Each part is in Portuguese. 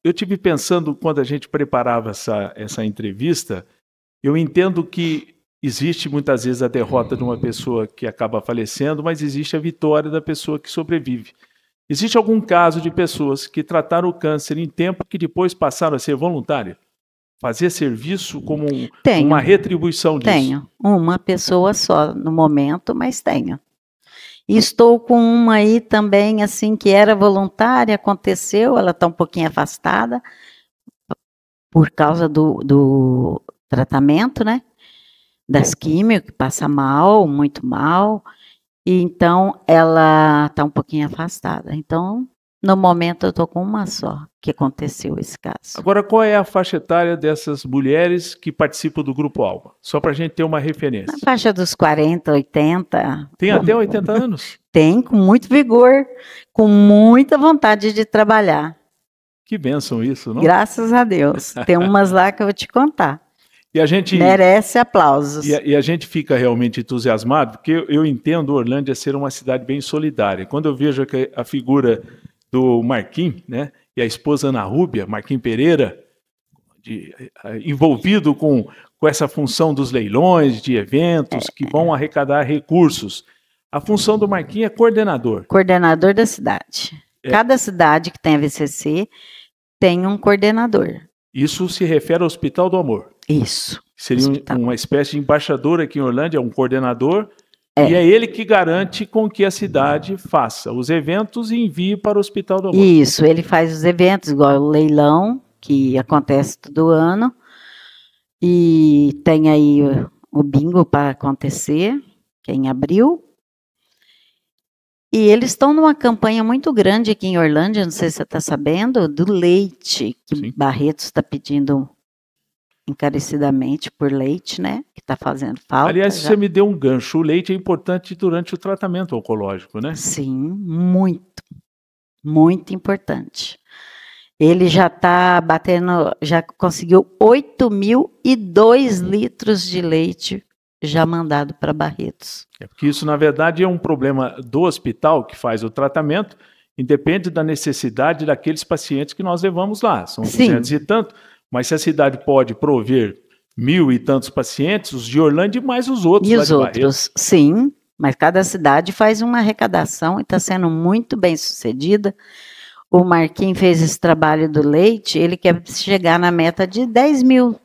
eu tive pensando, quando a gente preparava essa entrevista, eu entendo que existe muitas vezes a derrota de uma pessoa que acaba falecendo, mas existe a vitória da pessoa que sobrevive. Existe algum caso de pessoas que trataram o câncer em tempo que depois passaram a ser voluntárias? Fazer serviço como uma retribuição disso? Tenho. Uma pessoa só no momento, mas tenho. E estou com uma aí também, assim, que era voluntária, aconteceu, ela está um pouquinho afastada por causa do tratamento, né? Das químio, que passa mal, muito mal. E então, ela está um pouquinho afastada. Então, no momento, eu estou com uma só, que aconteceu esse caso. Agora, qual é a faixa etária dessas mulheres que participam do Grupo Alma? Só para a gente ter uma referência. Na faixa dos 40, 80. Tem até 80 anos? Tem, com muito vigor, com muita vontade de trabalhar. Que bênção isso, não? Graças a Deus. Tem umas lá que eu vou te contar. E a gente merece aplausos. E a gente fica realmente entusiasmado, porque eu entendo Orlândia ser uma cidade bem solidária. Quando eu vejo a figura do Marquinhos, né, e a esposa Ana Rúbia, Marquinhos Pereira, envolvido com essa função dos leilões, de eventos que vão arrecadar recursos. A função do Marquinhos é coordenador. Coordenador da cidade. Cada cidade que tem a VCC tem um coordenador. Isso se refere ao Hospital do Amor. Isso. Seria uma espécie de embaixador aqui em Orlândia, um coordenador, e é ele que garante com que a cidade faça os eventos e envie para o Hospital do Amor. Isso, ele faz os eventos, igual o leilão, que acontece todo ano, e tem aí o bingo para acontecer, que é em abril. E eles estão numa campanha muito grande aqui em Orlândia, não sei se você está sabendo, do leite, que Sim. Barretos está pedindo encarecidamente por leite, né? Que está fazendo falta. Aliás, você me deu um gancho. O leite é importante durante o tratamento oncológico, né? Sim, muito. Muito importante. Ele já está batendo, já conseguiu 8.002 litros de leite já mandado para Barretos. É porque isso, na verdade, é um problema do hospital que faz o tratamento, independe da necessidade daqueles pacientes que nós levamos lá. São 200 e tanto. Mas se a cidade pode prover 1.000 e tantos pacientes, os de Orlândia e mais os outros. E os outros, sim, mas cada cidade faz uma arrecadação e está sendo muito bem sucedida. O Marquinhos fez esse trabalho do leite, ele quer chegar na meta de 10.000.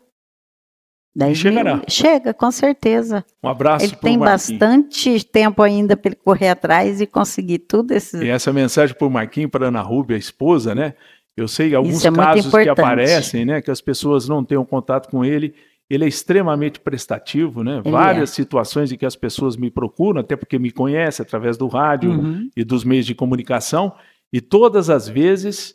10 chegará. Mil, chega, com certeza. Um abraço ele tem bastante tempo ainda para ele correr atrás e conseguir tudo isso. E essa mensagem para o Marquinhos, para a Ana Rúbia, a esposa, né? Eu sei alguns casos que aparecem, né, que as pessoas não têm um contato com ele. Ele é extremamente prestativo, né? Várias situações em que as pessoas me procuram, até porque me conhecem através do rádio e dos meios de comunicação. E todas as vezes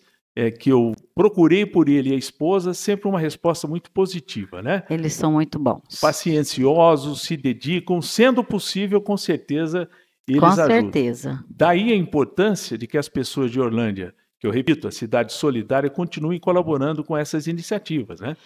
que eu procurei por ele e a esposa, sempre uma resposta muito positiva, né? Eles são muito bons. Pacienciosos, se dedicam, sendo possível, com certeza, eles ajudam. Com certeza. Daí a importância de que as pessoas de Orlândia, que eu repito, a cidade solidária, continue continuem colaborando com essas iniciativas, né?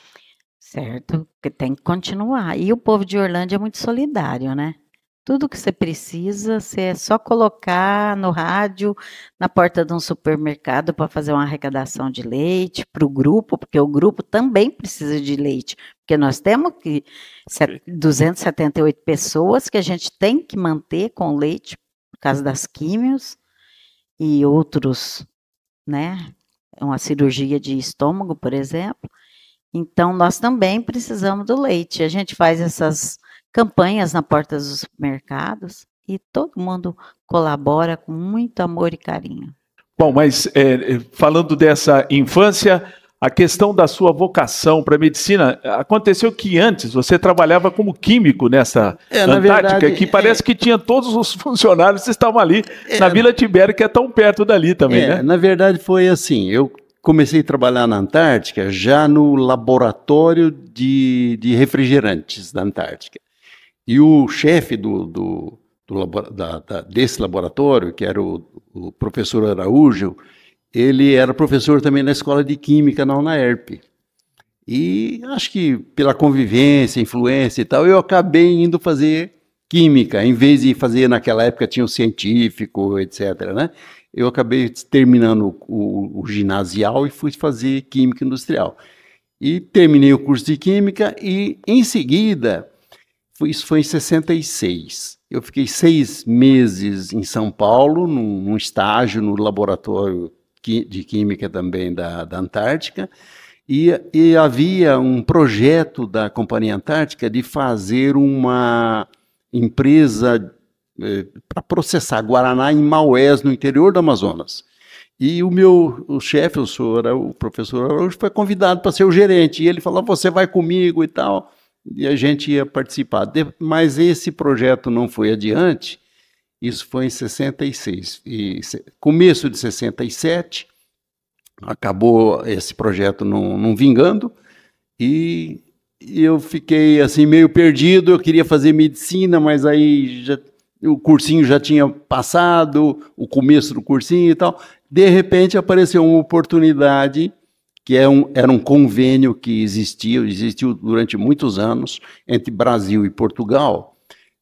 Certo, porque tem que continuar. E o povo de Orlândia é muito solidário, né? Tudo que você precisa, você é só colocar no rádio, na porta de um supermercado para fazer uma arrecadação de leite para o grupo, porque o grupo também precisa de leite. Porque nós temos 278 pessoas que a gente tem que manter com leite, por causa das químios e outros, né? Uma cirurgia de estômago, por exemplo. Então, nós também precisamos do leite. A gente faz essas campanhas na porta dos supermercados e todo mundo colabora com muito amor e carinho. Bom, mas falando dessa infância, a questão da sua vocação para a medicina, aconteceu que antes você trabalhava como químico nessa Antártica, verdade, que parece que tinha todos os funcionários que estavam ali na Vila Tibério, que é tão perto dali também, né? Na verdade foi assim, eu comecei a trabalhar na Antártica já no laboratório de refrigerantes da Antártica. E o chefe desse laboratório, que era o professor Araújo, ele era professor também na escola de química na UNAERP. E acho que pela convivência, influência e tal, eu acabei indo fazer química, em vez de fazer naquela época tinha o científico, etc., né? eu acabei terminando o ginasial e fui fazer Química Industrial. E terminei o curso de Química e, em seguida, isso foi em 66. Eu fiquei 6 meses em São Paulo, num estágio no laboratório de Química também da Antártica, e havia um projeto da Companhia Antártica de fazer uma empresa para processar guaraná em Maués, no interior do Amazonas. E o chefe, o professor Araújo, foi convidado para ser o gerente. E ele falou, você vai comigo e tal. E a gente ia participar. Mas esse projeto não foi adiante. Isso foi em 66. E começo de 67, acabou esse projeto não vingando. E eu fiquei assim meio perdido. Eu queria fazer medicina, mas aí o cursinho já tinha passado, o começo do cursinho e tal. De repente apareceu uma oportunidade, que era um convênio que existiu durante muitos anos, entre Brasil e Portugal,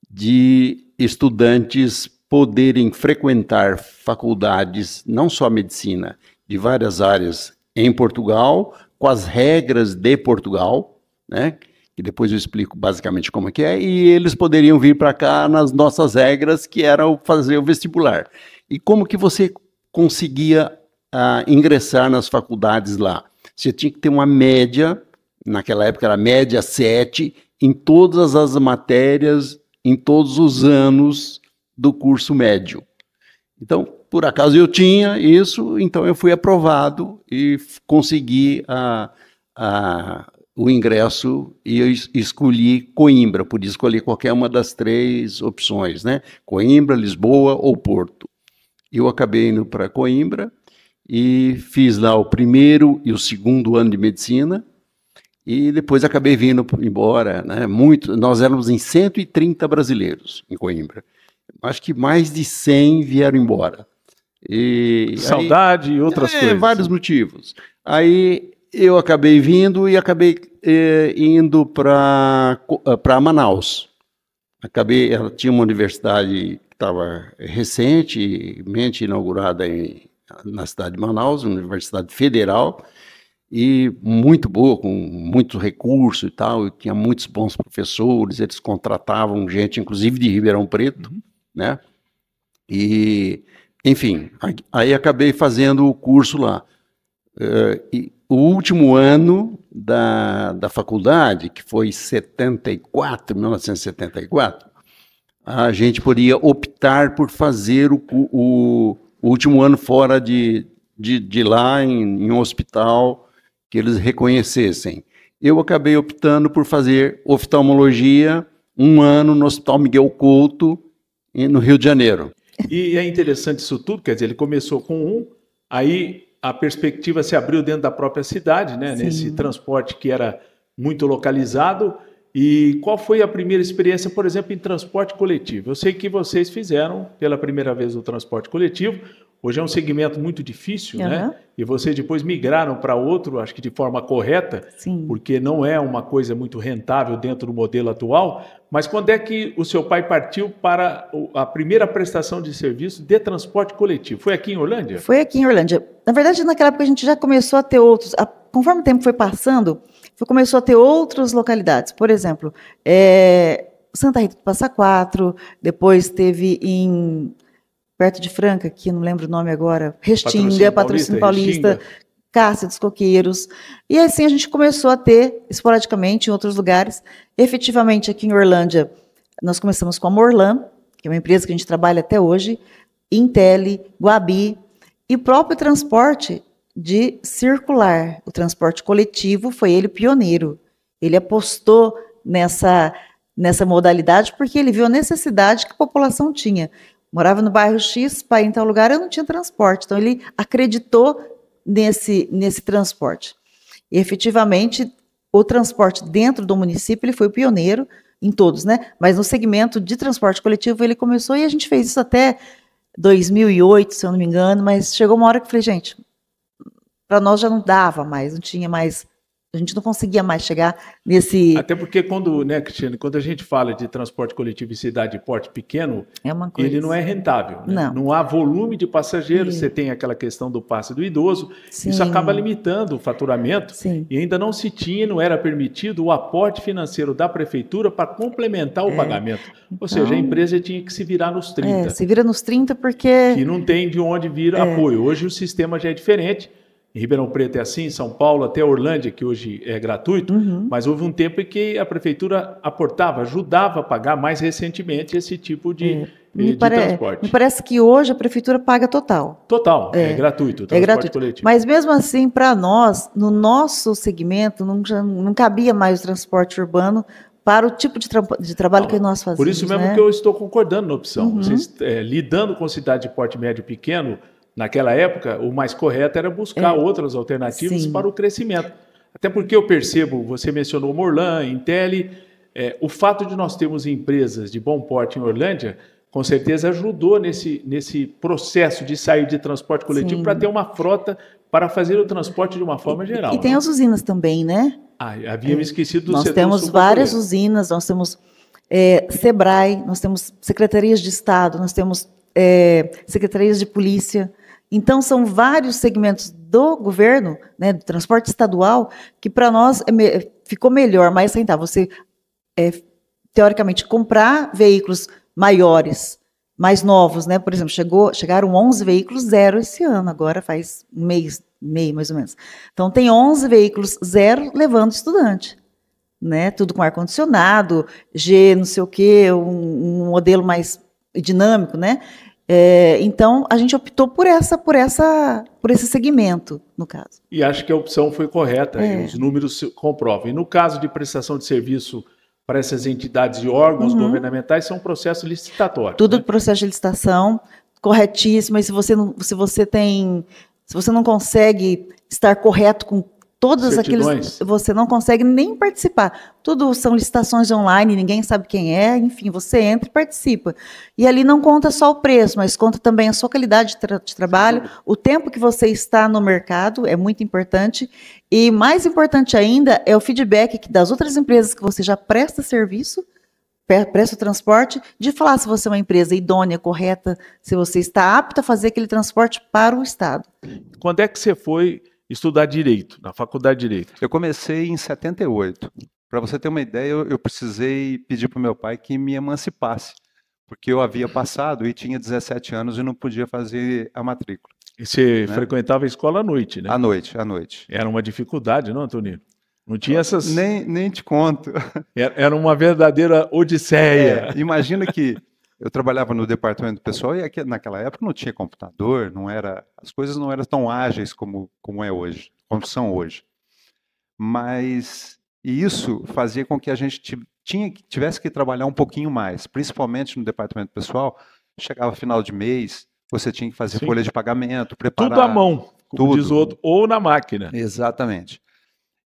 de estudantes poderem frequentar faculdades, não só medicina, de várias áreas em Portugal, com as regras de Portugal, né? Que depois eu explico basicamente como é que é, e eles poderiam vir para cá nas nossas regras, que era fazer o vestibular. E como que você conseguia ingressar nas faculdades lá? Você tinha que ter uma média, naquela época era média 7, em todas as matérias, em todos os anos do curso médio. Então, por acaso eu tinha isso, então eu fui aprovado e consegui o ingresso e eu escolhi Coimbra, podia escolher qualquer uma das 3 opções, né? Coimbra, Lisboa ou Porto. Eu acabei indo para Coimbra e fiz lá o primeiro e o segundo ano de medicina e depois acabei vindo embora, né? Nós éramos em 130 brasileiros em Coimbra. Acho que mais de 100 vieram embora. Saudade e outras coisas. Vários motivos. Aí eu acabei vindo e acabei indo para Manaus. Ela tinha uma universidade que estava recentemente inaugurada na cidade de Manaus, uma universidade federal, e muito boa, com muito recurso e tal, e tinha muitos bons professores, eles contratavam gente, inclusive de Ribeirão Preto, né? E, enfim, aí acabei fazendo o curso lá. E o último ano da faculdade, que foi 1974, a gente poderia optar por fazer o último ano fora de lá, em um hospital que eles reconhecessem. Eu acabei optando por fazer oftalmologia 1 ano no Hospital Miguel Couto, no Rio de Janeiro. E é interessante isso tudo, quer dizer, ele começou com aí a perspectiva se abriu dentro da própria cidade, né? Nesse transporte que era muito localizado. E qual foi a primeira experiência, por exemplo, em transporte coletivo? Eu sei que vocês fizeram pela primeira vez o transporte coletivo. Hoje é um segmento muito difícil, né? E vocês depois migraram para outro, acho que de forma correta, porque não é uma coisa muito rentável dentro do modelo atual. Mas quando é que o seu pai partiu para a primeira prestação de serviço de transporte coletivo? Foi aqui em Orlândia? Foi aqui em Orlândia. Na verdade, naquela época a gente já começou a ter outros. Conforme o tempo foi passando, começou a ter outras localidades. Por exemplo, Santa Rita do Passa Quatro, depois teve perto de Franca, que não lembro o nome agora, Restinga, Patrocínio Paulista, Cássia dos Coqueiros. E assim a gente começou a ter, esporadicamente, em outros lugares. Efetivamente, aqui em Orlândia, nós começamos com a Morlan, que é uma empresa que a gente trabalha até hoje, Intel, Guabi, e o próprio transporte de circular. O transporte coletivo foi ele pioneiro. Ele apostou nessa modalidade porque ele viu a necessidade que a população tinha. Morava no bairro X, para ir em tal lugar, eu não tinha transporte. Então, ele acreditou nesse transporte. E, efetivamente, o transporte dentro do município, ele foi o pioneiro em todos, né? Mas no segmento de transporte coletivo, ele começou e a gente fez isso até 2008, se eu não me engano, mas chegou uma hora que eu falei, gente, para nós já não dava mais, não tinha mais A gente não conseguia mais chegar nesse... Até porque quando, né, Cristiane, quando a gente fala de transporte coletivo em cidade de porte pequeno, ele não é rentável. Né? Não há volume de passageiros, você tem aquela questão do passe do idoso, sim, isso acaba limitando o faturamento, sim, e ainda não se tinha, não era permitido o aporte financeiro da prefeitura para complementar o pagamento. Ou seja, a empresa tinha que se virar nos 30. Se vira nos 30 porque... Que não tem de onde vir apoio. Hoje o sistema já é diferente. Em Ribeirão Preto é assim, em São Paulo, até Orlândia, que hoje é gratuito, mas houve um tempo em que a prefeitura aportava, ajudava a pagar mais recentemente esse tipo de transporte. Me parece que hoje a prefeitura paga total. Total, é gratuito o transporte coletivo. Mas mesmo assim, para nós, no nosso segmento, não cabia mais o transporte urbano para o tipo de trabalho que nós fazemos. Por isso mesmo que eu estou concordando na opção. Vocês, lidando com cidade de porte médio e pequeno, naquela época, o mais correto era buscar outras alternativas para o crescimento. Até porque eu percebo, você mencionou Morlan, Intelli, o fato de nós termos empresas de bom porte em Orlândia, com certeza ajudou nesse processo de sair de transporte coletivo para ter uma frota para fazer o transporte de uma forma geral. E tem as usinas também, né? Havia me esquecido do setor. Nós temos várias usinas, nós temos SEBRAE, nós temos secretarias de Estado, nós temos secretarias de polícia. Então, são vários segmentos do governo, né, do transporte estadual, que para nós ficou melhor, mais rentável. Você, teoricamente, comprar veículos maiores, mais novos, né? Por exemplo, chegaram 11 veículos zero esse ano, agora faz um mês, meio mais ou menos. Então, tem 11 veículos zero levando estudante, né? Tudo com ar-condicionado, G, não sei o quê, um modelo mais dinâmico, né? Então, a gente optou por esse segmento, no caso. E acho que a opção foi correta, os números comprovam. E no caso de prestação de serviço para essas entidades e órgãos governamentais, são processos licitatórios. Tudo processo de licitação, corretíssimo. E se você não consegue estar correto com todos aqueles, você não consegue nem participar. Tudo são licitações online, ninguém sabe quem é, enfim, você entra e participa. E ali não conta só o preço, mas conta também a sua qualidade de trabalho, o tempo que você está no mercado, é muito importante. E mais importante ainda é o feedback das outras empresas que você já presta serviço, presta o transporte, de falar se você é uma empresa idônea, correta, se você está apta a fazer aquele transporte para o Estado. Quando é que você foi estudar Direito, na Faculdade de Direito? Eu comecei em 78. Para você ter uma ideia, eu precisei pedir para o meu pai que me emancipasse, porque eu havia passado e tinha 17 anos e não podia fazer a matrícula. E você frequentava a escola à noite, né? À noite. Era uma dificuldade, não, Antônio? Não tinha essas... Nem te conto. Era uma verdadeira odisseia. Imagina que eu trabalhava no departamento pessoal e naquela época não tinha computador, as coisas não eram tão ágeis como é hoje, como são hoje. Mas isso fazia com que a gente tivesse que trabalhar um pouquinho mais, principalmente no departamento pessoal. Chegava final de mês, você tinha que fazer folha de pagamento, preparar... Tudo à mão, como diz o outro, ou na máquina. Exatamente.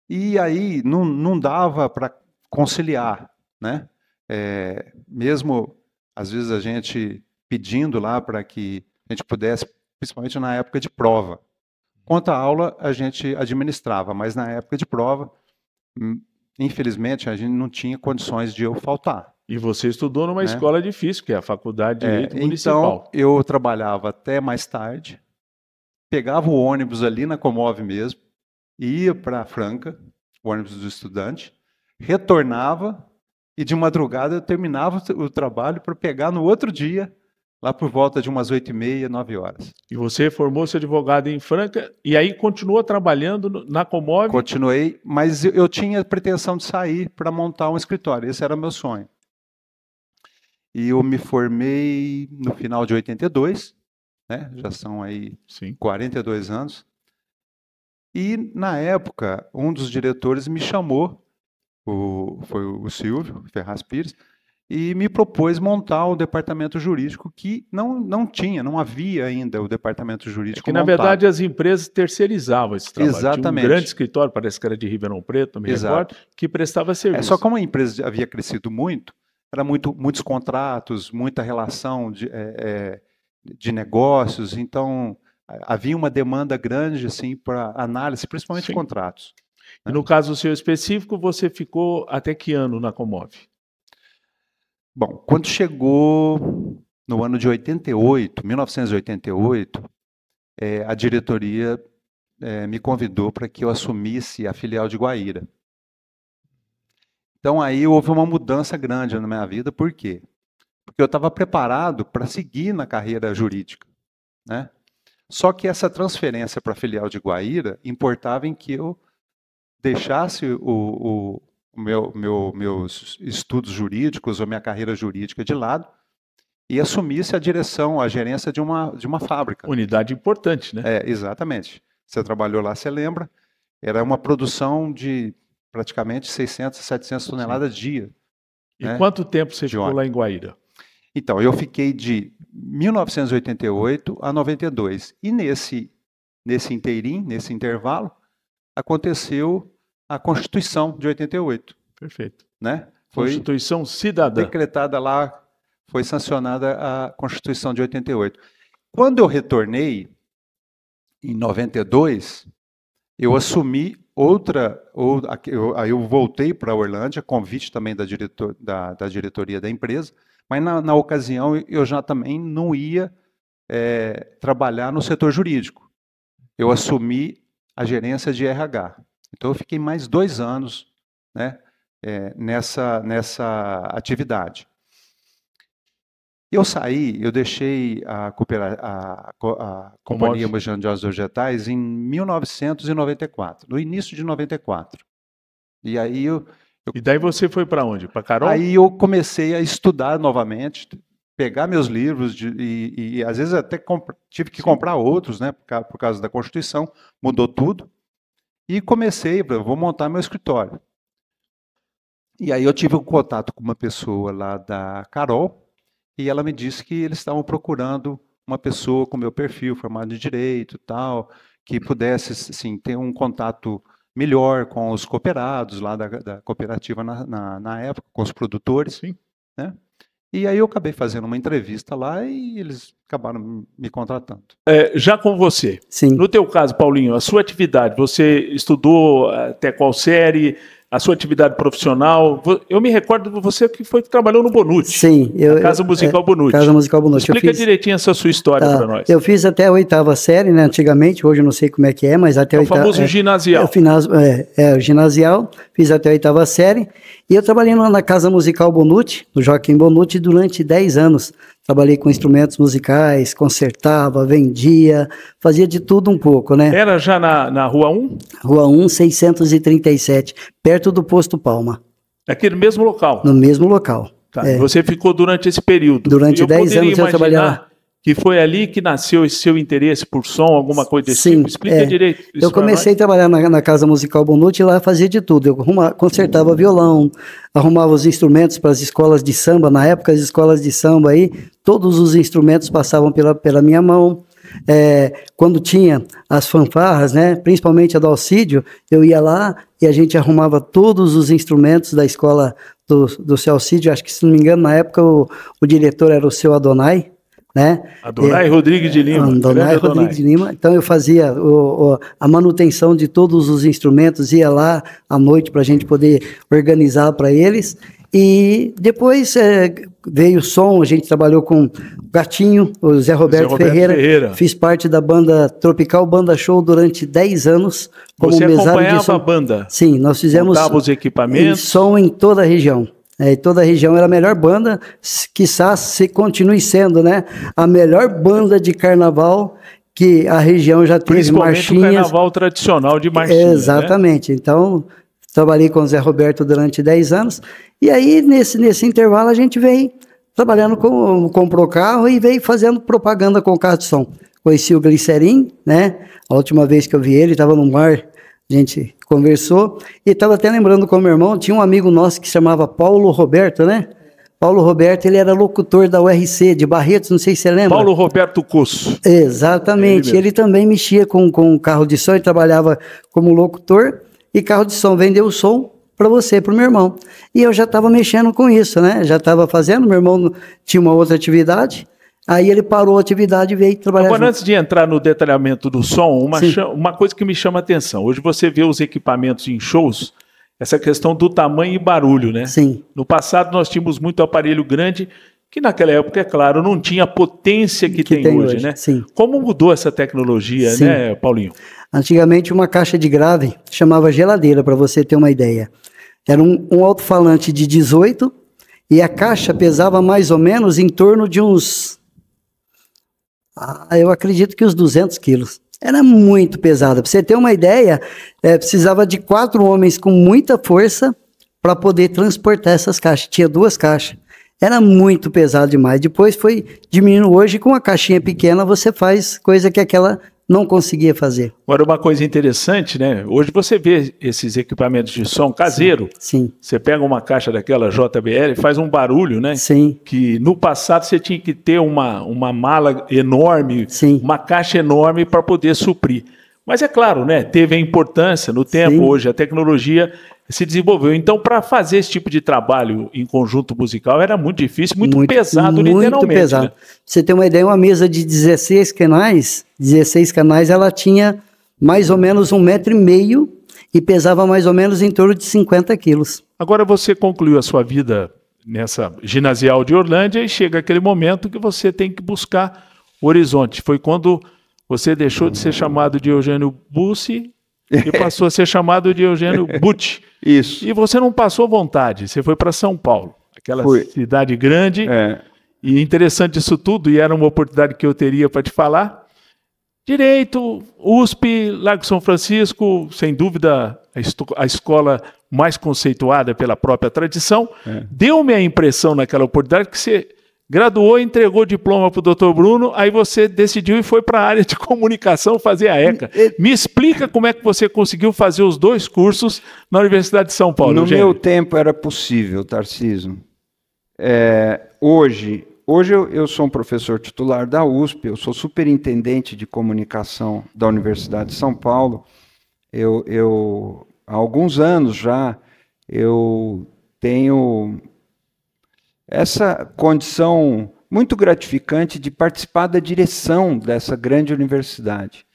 E aí não dava para conciliar, né? Mesmo... Às vezes a gente pedindo lá para que a gente pudesse, principalmente na época de prova. Quanto à aula, a gente administrava, mas na época de prova, infelizmente, a gente não tinha condições de eu faltar. E você estudou numa escola difícil, que é a Faculdade de Direito Municipal. Então, eu trabalhava até mais tarde, pegava o ônibus ali na Comove mesmo, ia para Franca, o ônibus do estudante, retornava, e de madrugada eu terminava o trabalho para pegar no outro dia, lá por volta de umas 8h30, 9h. E você formou-se advogado em Franca e aí continuou trabalhando na Comove? Continuei, mas eu tinha pretensão de sair para montar um escritório. Esse era o meu sonho. E eu me formei no final de 82, né? Já são aí 42 anos. E na época, um dos diretores me chamou, foi o Silvio Ferraz Pires, e me propôs montar um departamento jurídico que não havia ainda o departamento jurídico que, na verdade, as empresas terceirizavam esse trabalho. Exatamente. Tinha um grande escritório, parece que era de Ribeirão Preto, não me recordo, que prestava serviço. Só como a empresa havia crescido muito, era muitos contratos, muita relação de negócios, então havia uma demanda grande assim, para análise, principalmente de contratos. E no caso seu específico, você ficou até que ano na Comov? Bom, quando chegou no ano de 1988, a diretoria me convidou para que eu assumisse a filial de Guaíra. Então aí houve uma mudança grande na minha vida, por quê? Porque eu estava preparado para seguir na carreira jurídica, né? Só que essa transferência para a filial de Guaíra importava em que eu deixasse meus estudos jurídicos ou minha carreira jurídica de lado e assumisse a direção, a gerência de uma fábrica. Unidade importante, né? Exatamente. Você trabalhou lá, você lembra? Era uma produção de praticamente 600, 700 toneladas dia. E quanto tempo você ficou lá em Guaíra? Então, eu fiquei de 1988 a 92. E nesse inteirinho, nesse intervalo, aconteceu a Constituição de 88. Perfeito. Né? Foi Constituição Cidadã. Decretada lá, foi sancionada a Constituição de 88. Quando eu retornei, em 92, eu assumi aí eu voltei para a Orlândia, convite também da diretoria da empresa, mas na ocasião eu já também não ia trabalhar no setor jurídico. Eu assumi a gerência de RH. Então eu fiquei mais 2 anos, né, nessa atividade. Eu saí, eu deixei a Companhia Mogiana de Óleos Vegetais em 1994, no início de 94. E aí E daí você foi para onde? Para Carol? Aí eu comecei a estudar novamente, pegar meus livros e às vezes até tive que comprar outros, né, por causa da Constituição, mudou tudo. E comecei, vou montar meu escritório. E aí eu tive um contato com uma pessoa lá da Carol, e ela me disse que eles estavam procurando uma pessoa com meu perfil, formado em Direito e tal, que pudesse assim, ter um contato melhor com os cooperados lá da cooperativa na época, com os produtores. Sim. Né? E aí eu acabei fazendo uma entrevista lá e eles acabaram me contratando. Já com você. Sim. No teu caso, Paulinho, a sua atividade, você estudou até qual série? A sua atividade profissional? Eu me recordo de você que trabalhou no Bonucci. Sim. Casa Musical Bonucci. Casa Musical Bonucci. Explica direitinho essa sua história para nós. Eu fiz até a 8ª série, né, antigamente, hoje eu não sei como é que é, mas até a 8ª... O famoso ginasial. O ginasial, fiz até a 8ª série, e eu trabalhei na Casa Musical Bonucci, no Joaquim Bonucci, durante 10 anos. Trabalhei com instrumentos musicais, consertava, vendia, fazia de tudo um pouco, né? Era já na Rua 1? Rua 1, 637, perto do Posto Palma. Aqui no mesmo local? No mesmo local. Tá. Você ficou durante esse período? Durante 10 anos eu trabalhava. Que foi ali que nasceu esse seu interesse por som, alguma coisa desse tipo? Explica direito isso. Eu comecei a trabalhar na Casa Musical Bonucci e lá fazia de tudo. Eu consertava violão, arrumava os instrumentos para as escolas de samba. Na época, as escolas de samba aí, todos os instrumentos passavam pela minha mão. Quando tinha as fanfarras, né, principalmente a do Alcídio, eu ia lá e a gente arrumava todos os instrumentos da escola do seu Alcídio. Acho que, se não me engano, na época o diretor era o seu Adonai. Né? Adonai Rodrigues de Lima. Adonai Rodrigues de Lima. Então eu fazia a manutenção de todos os instrumentos, ia lá à noite para a gente poder organizar para eles. E depois veio o som, a gente trabalhou com o Gatinho, o Zé Roberto Ferreira. Fiz parte da banda Tropical Banda Show durante 10 anos. Como Você acompanhava a banda? Sim, nós fizemos os equipamentos. Som em toda a região. Toda a região era a melhor banda, quiçá se continue sendo, né? A melhor banda de carnaval que a região já teve. Principalmente marchinhas. O carnaval tradicional de marchinha. Exatamente. Né? Então, trabalhei com o Zé Roberto durante 10 anos. E aí, nesse intervalo, a gente veio trabalhando comprou carro e veio fazendo propaganda com o carro de som. Conheci o Glicerim, né? A última vez que eu vi ele, estava no bar. A gente conversou e estava até lembrando com o meu irmão, tinha um amigo nosso que se chamava Paulo Roberto, né? Paulo Roberto, ele era locutor da URC de Barretos, não sei se você lembra. Paulo Roberto Cosso. Exatamente, ele também mexia com carro de som, ele trabalhava como locutor e carro de som, vendeu o som para você, para o meu irmão. E eu já estava mexendo com isso, né? Já estava fazendo, meu irmão tinha uma outra atividade. Aí ele parou a atividade e veio trabalhar. Agora, junto. antes de entrar no detalhamento do som, uma coisa que me chama a atenção. Hoje você vê os equipamentos em shows, essa questão do tamanho e barulho, né? Sim. No passado nós tínhamos muito aparelho grande, que naquela época, é claro, não tinha a potência que tem hoje, né? Sim. Como mudou essa tecnologia, Sim. né, Paulinho? Antigamente uma caixa de grave chamava geladeira, para você ter uma ideia. Era um alto-falante de 18 e a caixa pesava mais ou menos em torno de uns... eu acredito que uns 200 quilos. Era muito pesada. Para você ter uma ideia, precisava de 4 homens com muita força para poder transportar essas caixas. Tinha 2 caixas. Era muito pesado demais. Depois foi diminuindo. Hoje, com uma caixinha pequena, você faz coisa que aquela não conseguia fazer. Agora, uma coisa interessante, né? Hoje você vê esses equipamentos de som caseiro. Sim. Você pega uma caixa daquela JBL, faz um barulho, né? Sim. Que no passado você tinha que ter uma mala enorme, Sim. uma caixa enorme para poder suprir. Mas é claro, né? Teve a importância no tempo, Sim. hoje a tecnologia se desenvolveu. Então, para fazer esse tipo de trabalho em conjunto musical era muito difícil, muito pesado, literalmente. Muito pesado. Né? Você tem uma ideia, uma mesa de 16 canais, ela tinha mais ou menos 1,5 m e pesava mais ou menos em torno de 50 quilos. Agora você concluiu a sua vida nessa ginasial de Orlândia e chega aquele momento que você tem que buscar o horizonte. Foi quando você deixou de ser chamado de Eugênio Bussi e passou a ser chamado de Eugênio Butti. Isso. E você não passou vontade, você foi para São Paulo, aquela cidade grande. E interessante isso tudo, e era uma oportunidade que eu teria para te falar. Direito, USP, Largo São Francisco, sem dúvida a escola mais conceituada pela própria tradição. Deu-me a impressão naquela oportunidade que você graduou e entregou o diploma para o Dr. Bruno, aí você decidiu e foi para a área de comunicação fazer a ECA. Me explica como é que você conseguiu fazer os 2 cursos na Universidade de São Paulo. No meu tempo era possível, Tarcísio. Hoje eu sou um professor titular da USP, eu sou superintendente de comunicação da Universidade de São Paulo. Há alguns anos já, eu tenho essa condição muito gratificante de participar da direção dessa grande universidade.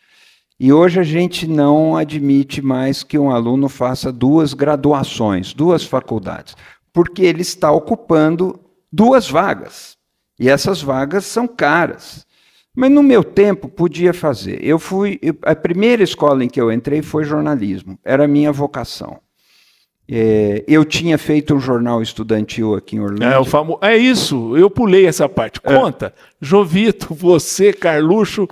E hoje a gente não admite mais que um aluno faça 2 graduações, 2 faculdades, porque ele está ocupando 2 vagas. E essas vagas são caras. Mas no meu tempo podia fazer. A primeira escola em que eu entrei foi jornalismo, era a minha vocação. Eu tinha feito um jornal estudantil aqui em Orlândia. É isso, eu pulei essa parte. Conta, Jovito, você, Carluxo,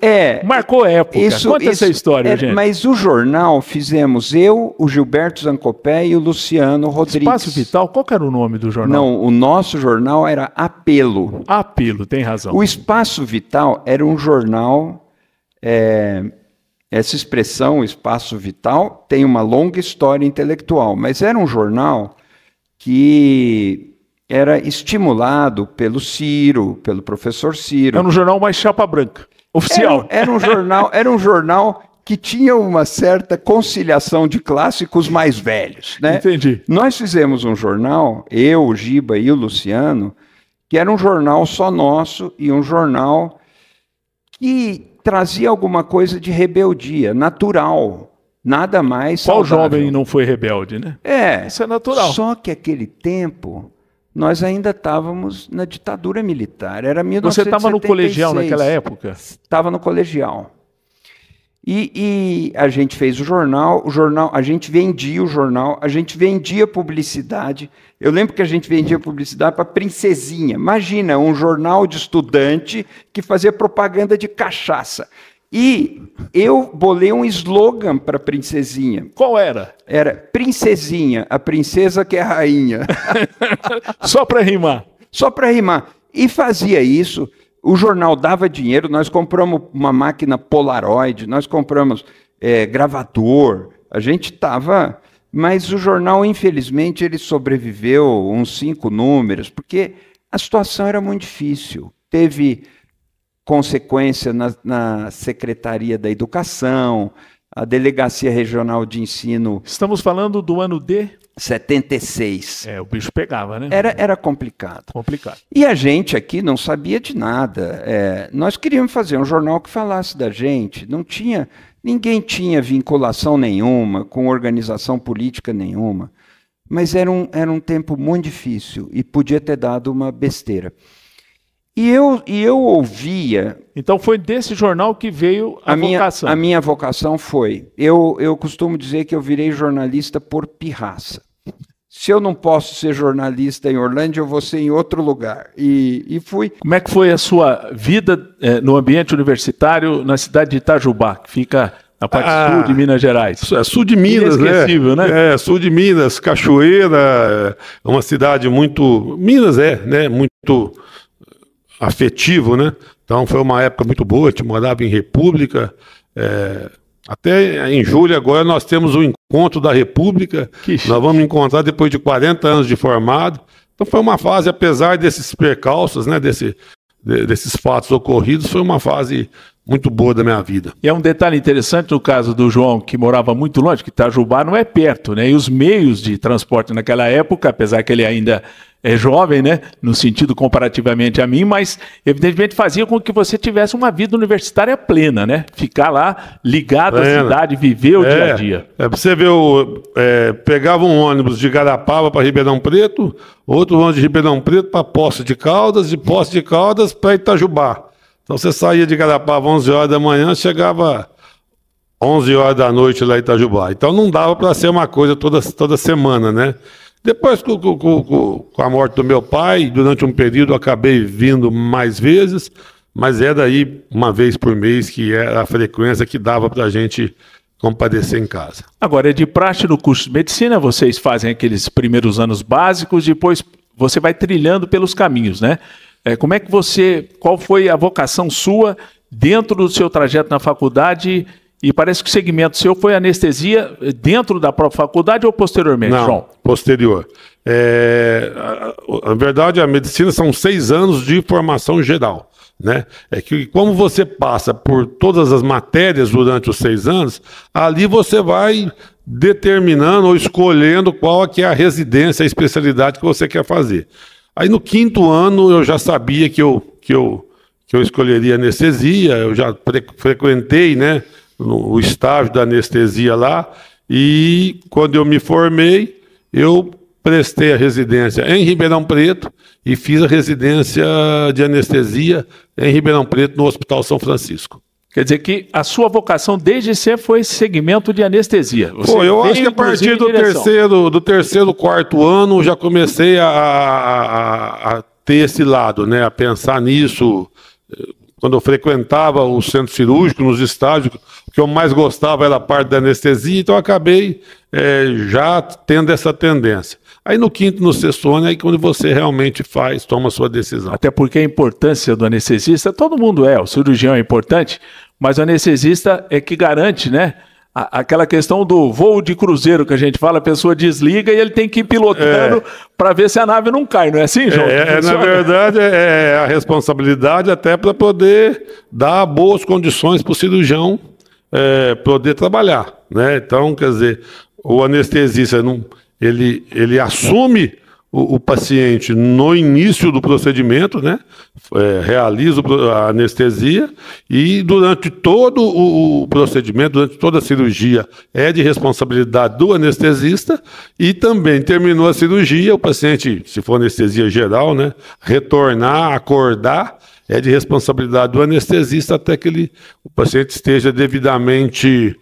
marcou época. Conta essa história, gente. Mas o jornal fizemos eu, o Gilberto Zancopé e o Luciano Rodrigues. Espaço Vital, qual que era o nome do jornal? Não, o nosso jornal era Apelo. Apelo, tem razão. O Espaço Vital era um jornal... Essa expressão, Espaço Vital, tem uma longa história intelectual, mas era um jornal que era estimulado pelo Ciro, pelo professor Ciro. Era um jornal mais chapa branca, oficial. Era um jornal que tinha uma certa conciliação de clássicos mais velhos. Né? Entendi. Nós fizemos um jornal, eu, o Giba e o Luciano, que era um jornal só nosso e um jornal que trazia alguma coisa de rebeldia, natural, nada mais saudável. Qual jovem não foi rebelde, né? Isso é natural. Só que aquele tempo, nós ainda estávamos na ditadura militar, era 1976. Você estava no colegial naquela época? Estava no colegial. E a gente fez o jornal, a gente vendia o jornal, a gente vendia publicidade. Eu lembro que a gente vendia publicidade para Princesinha. Imagina, um jornal de estudante que fazia propaganda de cachaça. E eu bolei um slogan para Princesinha. Qual era? Era Princesinha, a princesa que é rainha. Só para rimar. Só para rimar. E fazia isso. O jornal dava dinheiro, nós compramos uma máquina Polaroid, nós compramos gravador, a gente estava... Mas o jornal, infelizmente, ele sobreviveu uns 5 números, porque a situação era muito difícil. Teve consequência na Secretaria da Educação, a Delegacia Regional de Ensino... Estamos falando do ano de... 76. O bicho pegava, né? Era complicado. E a gente aqui não sabia de nada. Nós queríamos fazer um jornal que falasse da gente. Ninguém tinha vinculação nenhuma com organização política nenhuma. Mas era um tempo muito difícil e podia ter dado uma besteira. E eu ouvia... Então foi desse jornal que veio a vocação. A minha vocação foi... Eu costumo dizer que eu virei jornalista por pirraça. Se eu não posso ser jornalista em Orlândia, eu vou ser em outro lugar. E fui... Como é que foi a sua vida no ambiente universitário na cidade de Itajubá, que fica na parte sul de Minas Gerais? Sul de Minas, né? Sul de Minas, Cachoeira, é uma cidade muito... Minas né? Muito... afetivo, né? Então foi uma época muito boa, a gente morava em República, até em julho agora nós temos o encontro da República, nós vamos encontrar depois de 40 anos de formado, então foi uma fase, apesar desses percalços, né, desses fatos ocorridos, foi uma fase muito boa da minha vida. E é um detalhe interessante no caso do João, que morava muito longe, que Itajubá não é perto, né? E os meios de transporte naquela época, apesar que ele ainda é jovem, né? No sentido comparativamente a mim, mas evidentemente fazia com que você tivesse uma vida universitária plena, né? Ficar lá ligado à cidade, viver o dia a dia. Você vê, pegava um ônibus de Garapava para Ribeirão Preto, outro ônibus de Ribeirão Preto para Poços de Caldas, de Poços de Caldas para Itajubá. Então você saía de Garapava às 11 horas da manhã, chegava 11 horas da noite lá em Itajubá. Então não dava para ser uma coisa toda semana, né? Depois, com a morte do meu pai, durante um período, eu acabei vindo mais vezes, mas era aí uma vez por mês que era a frequência que dava para a gente comparecer em casa. Agora, é de praxe no curso de medicina, vocês fazem aqueles primeiros anos básicos, depois você vai trilhando pelos caminhos, né? Como é que qual foi a vocação sua dentro do seu trajeto na faculdade? E parece que o segmento seu foi anestesia dentro da própria faculdade ou posteriormente, Não, João? Posterior. Na verdade, a medicina são 6 anos de formação geral, né? É que como você passa por todas as matérias durante os 6 anos, ali você vai determinando ou escolhendo qual que é a residência, a especialidade que você quer fazer. Aí no 5º ano eu já sabia que eu escolheria anestesia, eu já frequentei, né, o estágio da anestesia lá, e quando eu me formei, eu prestei a residência em Ribeirão Preto e fiz a residência de anestesia em Ribeirão Preto, no Hospital São Francisco. Quer dizer que a sua vocação desde sempre foi esse segmento de anestesia. Eu acho que a partir do terceiro, 4º ano já comecei a ter esse lado, né, a pensar nisso. Quando eu frequentava o centro cirúrgico, nos estágios, o que eu mais gostava era a parte da anestesia, então eu acabei já tendo essa tendência. Aí no 5º, no 6º ano, aí quando você realmente toma a sua decisão. Até porque a importância do anestesista, todo mundo o cirurgião é importante, mas o anestesista é que garante, né? Aquela questão do voo de cruzeiro que a gente fala, a pessoa desliga e ele tem que ir pilotando para ver se a nave não cai, não é assim, João? Na verdade, é a responsabilidade até para poder dar boas condições para o cirurgião poder trabalhar, né? Então, quer dizer, o anestesista, ele assume o paciente no início do procedimento, né? Realiza a anestesia e durante todo o procedimento, durante toda a cirurgia, é de responsabilidade do anestesista e também terminou a cirurgia, o paciente, se for anestesia geral, né? Retornar, acordar, é de responsabilidade do anestesista até que o paciente esteja devidamente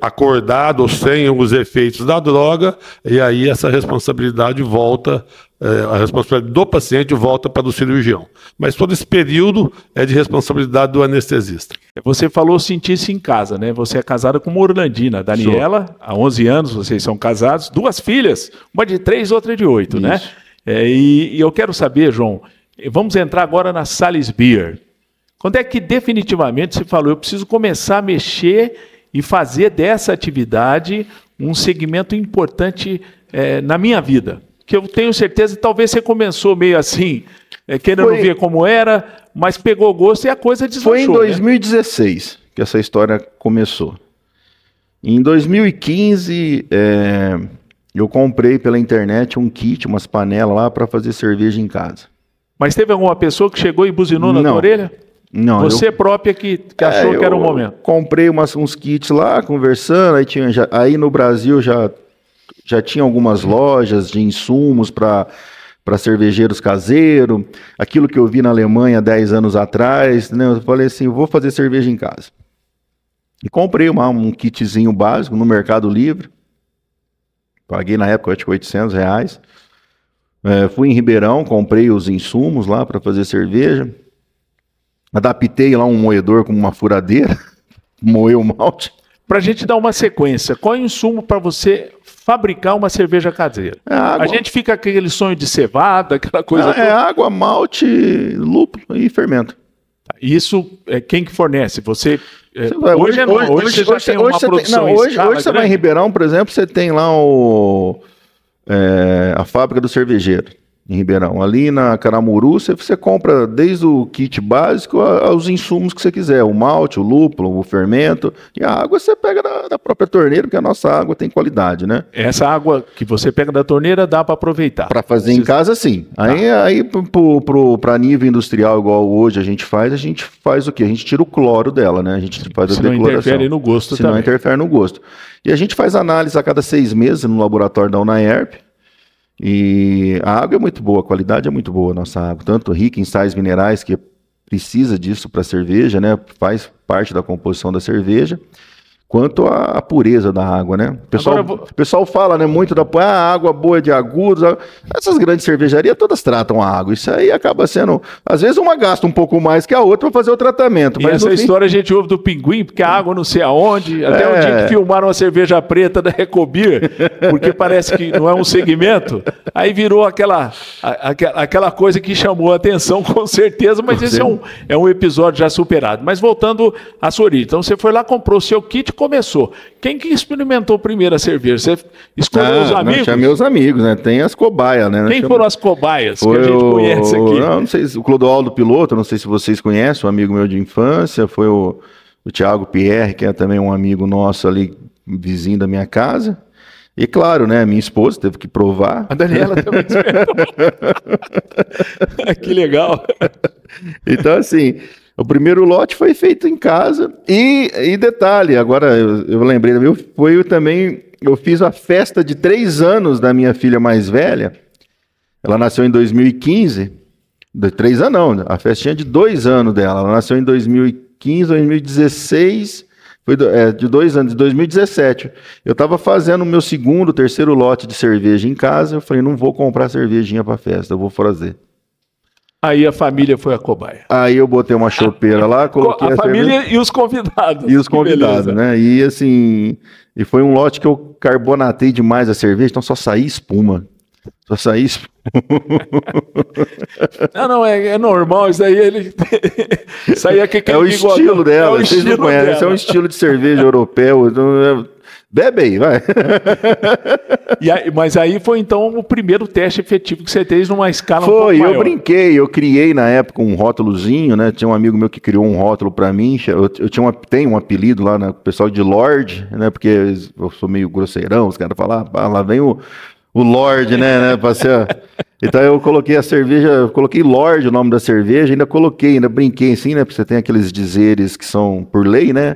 acordado ou sem os efeitos da droga, e aí essa responsabilidade volta, a responsabilidade do paciente volta para o cirurgião. Mas todo esse período é de responsabilidade do anestesista. Você falou sentir-se em casa, né? Você é casada com uma orlandina, Daniela, há 11 anos vocês são casados, 2 filhas, uma de 3, outra de 8, né? E eu quero saber, João, vamos entrar agora na Sales Beer. Quando é que definitivamente você falou, eu preciso começar a mexer e fazer dessa atividade um segmento importante na minha vida? Que eu tenho certeza, talvez você começou meio assim, querendo ver como era, mas pegou gosto e a coisa deslanchou. Foi em 2016 que essa história começou. Em 2015, eu comprei pela internet um kit, umas panelas lá para fazer cerveja em casa. Mas teve alguma pessoa que chegou e buzinou na tua orelha? Não. Você própria que achou que era o momento? Comprei uns kits lá, conversando, aí no Brasil já tinha algumas lojas de insumos para cervejeiros caseiros, aquilo que eu vi na Alemanha 10 anos atrás, né? Eu falei assim, vou fazer cerveja em casa. E comprei um kitzinho básico no Mercado Livre, paguei na época, acho que R$800. Fui em Ribeirão, comprei os insumos lá para fazer cerveja, adaptei lá um moedor com uma furadeira, moeu o malte. Para a gente dar uma sequência, qual é o insumo para você fabricar uma cerveja caseira? A gente fica com aquele sonho de cevada, aquela coisa toda. Água, malte, lúpulo e fermento. Isso é quem que fornece? Você... Hoje você já tem uma produção em escala hoje você vai em Ribeirão, por exemplo, você tem lá a fábrica do cervejeiro em Ribeirão. Ali na Caramuru, você compra desde o kit básico aos insumos que você quiser. O malte, o lúpulo, o fermento. E a água você pega da própria torneira, porque a nossa água tem qualidade, né? Essa água que você pega da torneira dá para aproveitar. Para fazer em casa, sim. Tá. Aí para nível industrial, igual hoje a gente faz o quê? A gente tira o cloro dela, né? A gente faz a decoloração. Não interfere no gosto também. Não interfere no gosto. E a gente faz análise a cada 6 meses no laboratório da UNAERP. E a água é muito boa, a qualidade é muito boa, a nossa água, tanto rica em sais minerais, que precisa disso para cerveja, né? Faz parte da composição da cerveja, quanto a pureza da água, né? O pessoal fala, né, muito da água boa de Agudos. Essas grandes cervejarias todas tratam a água. Isso aí acaba sendo... Às vezes uma gasta um pouco mais que a outra para fazer o tratamento. Mas essa história a gente ouve do Pinguim, porque a água não sei aonde. Até o dia que filmaram a cerveja preta da Recobir, porque parece que não é um segmento. Aí virou aquela coisa que chamou a atenção, com certeza. Mas esse é um episódio já superado. Mas voltando à sua origem. Então você foi lá, comprou o seu kit, começou. Quem que experimentou primeiro a cerveja? Você escolheu os amigos? Tinha meus amigos, né? Tem as cobaias, né? Quem foram as cobaias que a gente conhece aqui? Não sei, o Clodoaldo Piloto, não sei se vocês conhecem, um amigo meu de infância, foi o Thiago Pierre, que é também um amigo nosso ali, vizinho da minha casa. E claro, né, minha esposa teve que provar. A Daniela também experimentou. Que legal. Então, assim... O primeiro lote foi feito em casa e detalhe, agora eu lembrei, eu fiz a festa de 3 anos da minha filha mais velha. Ela nasceu em 2015, 3 anos não, a festinha de 2 anos dela. Ela nasceu em 2015, 2016, de 2 anos, de 2017. Eu estava fazendo o meu terceiro lote de cerveja em casa. Eu falei, não vou comprar cervejinha para festa, eu vou fazer. Aí a família foi a cobaia. Aí eu botei uma chopeira lá, coloquei a família cerveja... e os convidados. E os convidados, né? E assim, foi um lote que eu carbonatei demais a cerveja, então só saía espuma. Não, é normal, isso aí ele saía com aquele bigode. É o estilo dela, vocês não conhecem, esse é um estilo de cerveja europeu, então... Bebe aí, vai. Mas aí foi então o primeiro teste efetivo que você fez numa escala um pouco maior. Eu brinquei, eu criei na época um rótulozinho, né? Tinha um amigo meu que criou um rótulo para mim. Tenho um apelido lá, né? O pessoal de Lorde, né? Porque eu sou meio grosseirão, os caras falam, lá vem o Lorde, né? Então eu coloquei a cerveja, coloquei Lorde o nome da cerveja, ainda brinquei assim, né? Porque você tem aqueles dizeres que são por lei, né?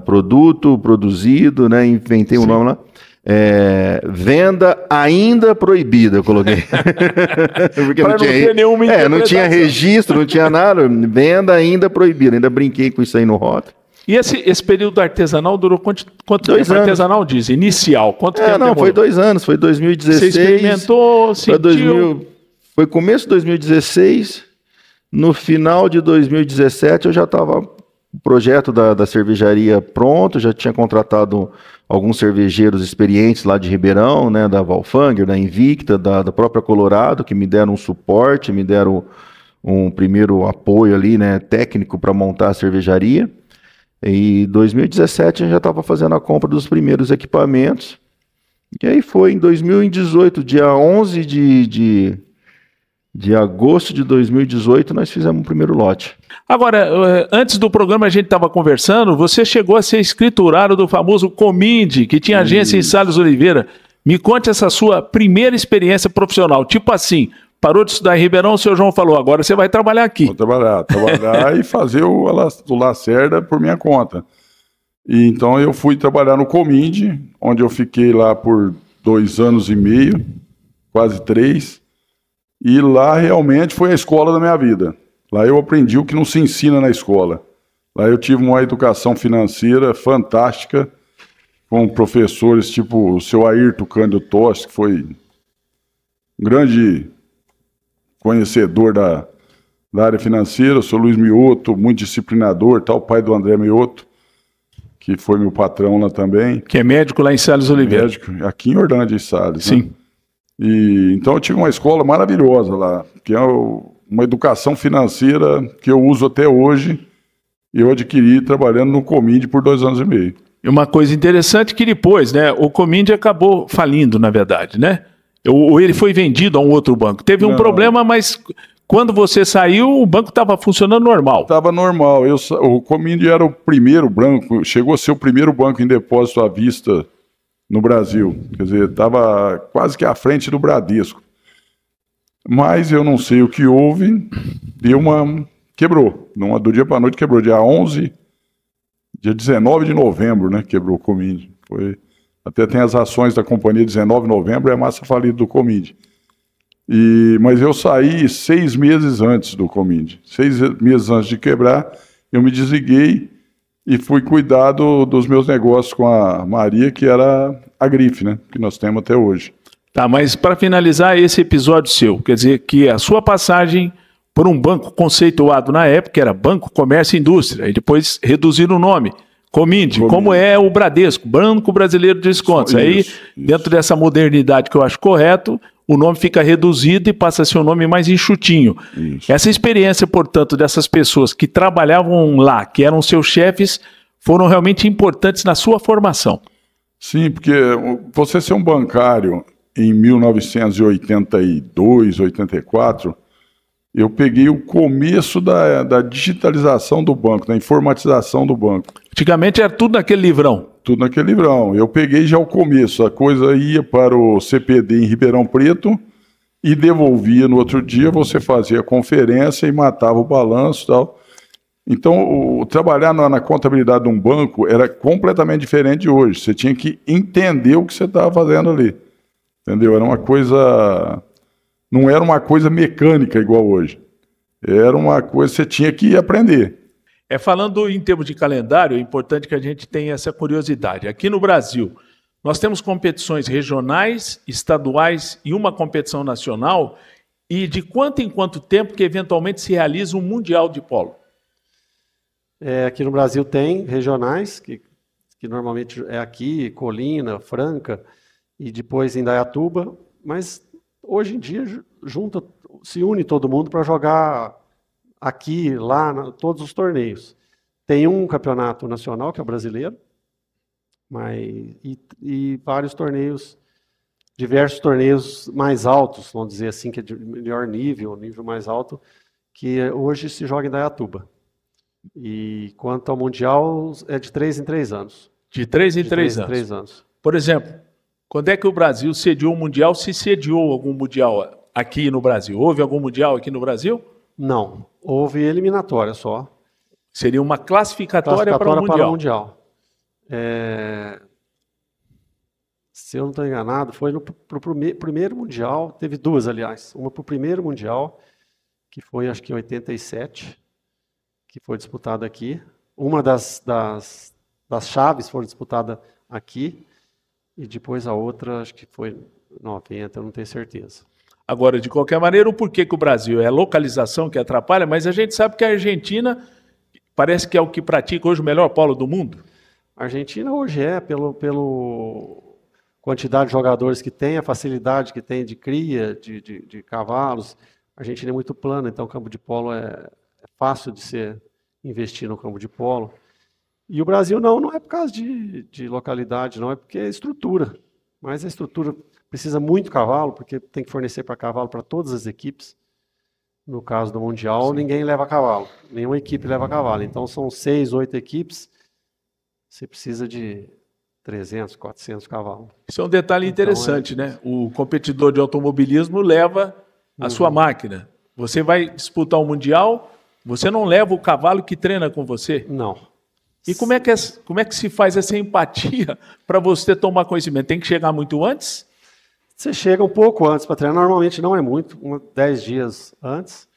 Produto, produzido, né? Inventei um nome lá. Venda ainda proibida, eu coloquei. Porque não tinha nenhuma não tinha registro, não tinha nada. Venda ainda proibida. Ainda brinquei com isso aí no rótulo. E esse período artesanal durou quanto tempo? Artesanal diz, inicial. Quanto tempo demorou? Foi 2 anos, foi 2016. Você experimentou, sentiu? Foi começo de 2016. No final de 2017 eu já estava... O projeto da cervejaria pronto, já tinha contratado alguns cervejeiros experientes lá de Ribeirão, né, da Valfanger, da Invicta, da própria Colorado, que me deram um suporte, me deram um primeiro apoio ali, né, técnico para montar a cervejaria. E em 2017 a gente já estava fazendo a compra dos primeiros equipamentos. E aí foi em 2018, dia 11 de de agosto de 2018, nós fizemos o primeiro lote. Agora, antes do programa a gente estava conversando, você chegou a ser escriturário do famoso Cominde, que tinha agência em Salles Oliveira. Me conte essa sua primeira experiência profissional. Tipo assim, parou de estudar em Ribeirão, o senhor João falou, agora você vai trabalhar aqui. Vou trabalhar e fazer o Lacerda por minha conta. E então eu fui trabalhar no Cominde, onde eu fiquei lá por 2 anos e meio, quase 3. E lá realmente foi a escola da minha vida. Lá eu aprendi o que não se ensina na escola. Lá eu tive uma educação financeira fantástica, com professores tipo o seu Ayrton Cândido Tosti, que foi um grande conhecedor da área financeira, o seu Luiz Mioto, muito disciplinador, tal, pai do André Mioto, que foi meu patrão lá também. Que é médico lá em Salles Oliveira. Médico, aqui em Orlândia de Salles. Sim. Né? E, então eu tive uma escola maravilhosa lá, que é uma educação financeira que eu uso até hoje, e eu adquiri trabalhando no Cominde por 2 anos e meio. E uma coisa interessante que depois, né, o Cominde acabou falindo, na verdade, né? Ou ele foi vendido a um outro banco. Teve um problema, mas quando você saiu, o banco estava funcionando normal. Estava normal. O Cominde era o primeiro banco, chegou a ser o primeiro banco em depósito à vista no Brasil. Quer dizer, estava quase que à frente do Bradesco. Mas eu não sei o que houve, quebrou. Do dia para a noite quebrou. Dia 19 de novembro, né, quebrou o Cominde. Até tem as ações da companhia 19 de novembro, é a massa falida do Cominde. Mas eu saí 6 meses antes do Cominde. 6 meses antes de quebrar, eu me desliguei e fui cuidar dos meus negócios com a Maria, que era a grife, né, que nós temos até hoje. Tá, mas para finalizar esse episódio seu, quer dizer que a sua passagem por um banco conceituado na época era Banco Comércio e Indústria, e depois reduziram o nome, Cominde, como é o Bradesco, Banco Brasileiro de Descontos. Aí, dentro dessa modernidade que eu acho correto, o nome fica reduzido e passa a ser um nome mais enxutinho. Isso. Essa experiência, portanto, dessas pessoas que trabalhavam lá, que eram seus chefes, foram realmente importantes na sua formação. Sim, porque você ser um bancário em 1982, 84, eu peguei o começo da digitalização do banco, da informatização do banco. Antigamente era tudo naquele livrão. Tudo naquele livrão. Eu peguei já o começo. A coisa ia para o CPD em Ribeirão Preto e devolvia no outro dia. Você fazia a conferência e matava o balanço e tal. Então, trabalhar na contabilidade de um banco era completamente diferente de hoje. Você tinha que entender o que você estava fazendo ali. Entendeu? Era uma coisa... Não era uma coisa mecânica igual hoje. Era uma coisa que você tinha que aprender. Falando em termos de calendário, é importante que a gente tenha essa curiosidade. Aqui no Brasil, nós temos competições regionais, estaduais e uma competição nacional. E de quanto em quanto tempo que eventualmente se realiza um Mundial de Polo? Aqui no Brasil tem regionais, que normalmente é aqui, Colina, Franca, e depois em Indaiatuba, mas hoje em dia se une todo mundo para jogar aqui, lá, todos os torneios. Tem um campeonato nacional, que é o brasileiro, e vários torneios, diversos torneios mais altos, vamos dizer assim, que é de melhor nível mais alto, que hoje se joga em Indaiatuba. E quanto ao Mundial, é de 3 em 3 anos. De 3 em 3 anos. Por exemplo, quando é que o Brasil sediou o Mundial? Se sediou algum Mundial aqui no Brasil? Houve algum Mundial aqui no Brasil? Não, houve eliminatória só. Seria uma classificatória para o Mundial. Se eu não estou enganado, foi para o primeiro Mundial, teve 2, aliás. Uma para o primeiro Mundial, que foi acho que em 87, que foi disputada aqui. Uma das chaves foi disputada aqui, e depois a outra, acho que foi 90, eu não tenho certeza. Agora, de qualquer maneira, o porquê que o Brasil é a localização que atrapalha, mas a gente sabe que a Argentina parece que é o que pratica hoje o melhor polo do mundo. A Argentina hoje pelo quantidade de jogadores que tem, a facilidade que tem de cria, de cavalos. A Argentina é muito plana, então o campo de polo é fácil de se investir no campo de polo. E o Brasil não é por causa de localidade, não, é porque é estrutura. Mas a estrutura precisa muito cavalo, porque tem que fornecer para cavalo para todas as equipes. No caso do Mundial, ninguém leva cavalo. Nenhuma equipe leva cavalo. Então, são 6, 8 equipes. Você precisa de 300, 400 cavalos. Isso é um detalhe interessante, né? O competidor de automobilismo leva a sua máquina. Você vai disputar o Mundial, você não leva o cavalo que treina com você? Não. E como é que se faz essa empatia para você tomar conhecimento? Tem que chegar muito antes? Você chega um pouco antes para treinar, normalmente não é muito, 10 dias antes.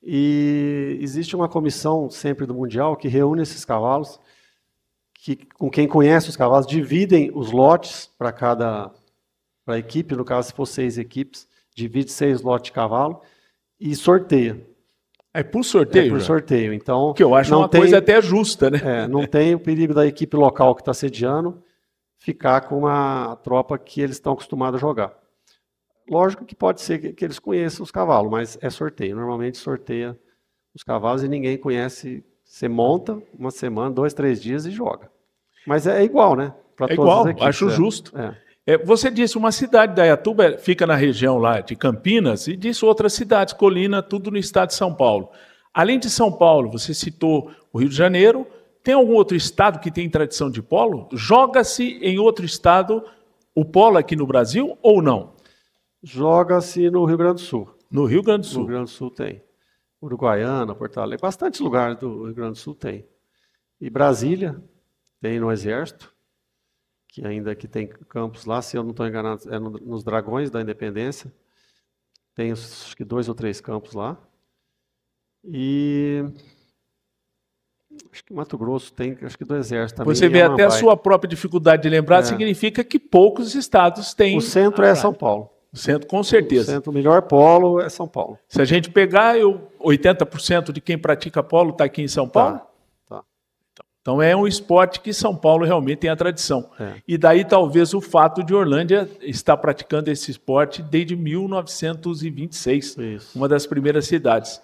E existe uma comissão sempre do Mundial que reúne esses cavalos, que com quem conhece os cavalos, dividem os lotes para cada equipe, no caso, se for 6 equipes, divide 6 lotes de cavalo e sorteia. É por sorteio? É por sorteio. Então, que eu acho uma coisa até justa, né? Não tem o perigo da equipe local que está sediando ficar com uma tropa que eles estão acostumados a jogar. Lógico que pode ser que eles conheçam os cavalos, mas é sorteio. Normalmente sorteia os cavalos e ninguém conhece. Você monta uma semana, 2, 3 dias e joga. Mas é igual, né? É igual, acho justo. Você disse, uma cidade da Iatuba fica na região lá de Campinas e disse outras cidades, Colina, tudo no estado de São Paulo. Além de São Paulo, você citou o Rio de Janeiro. Tem algum outro estado que tem tradição de polo? Joga-se em outro estado o polo aqui no Brasil ou não? Joga-se no Rio Grande do Sul. No Rio Grande do Sul? No Rio Grande do Sul tem. Uruguaiana, Porto Alegre, bastantes lugares do Rio Grande do Sul tem. E Brasília tem no Exército, que ainda que tem campos lá, se eu não estou enganado, é nos Dragões da Independência. Tem acho que 2 ou 3 campos lá. E acho que Mato Grosso tem, acho que do Exército também. Você vê até a sua própria dificuldade de lembrar, significa que poucos estados têm. O centro é São Paulo. O centro, com certeza. O melhor polo é São Paulo. Se a gente pegar, 80% de quem pratica polo está aqui em São Paulo? Tá. Então é um esporte que São Paulo realmente tem a tradição. E daí talvez o fato de Orlândia estar praticando esse esporte desde 1926, uma das primeiras cidades.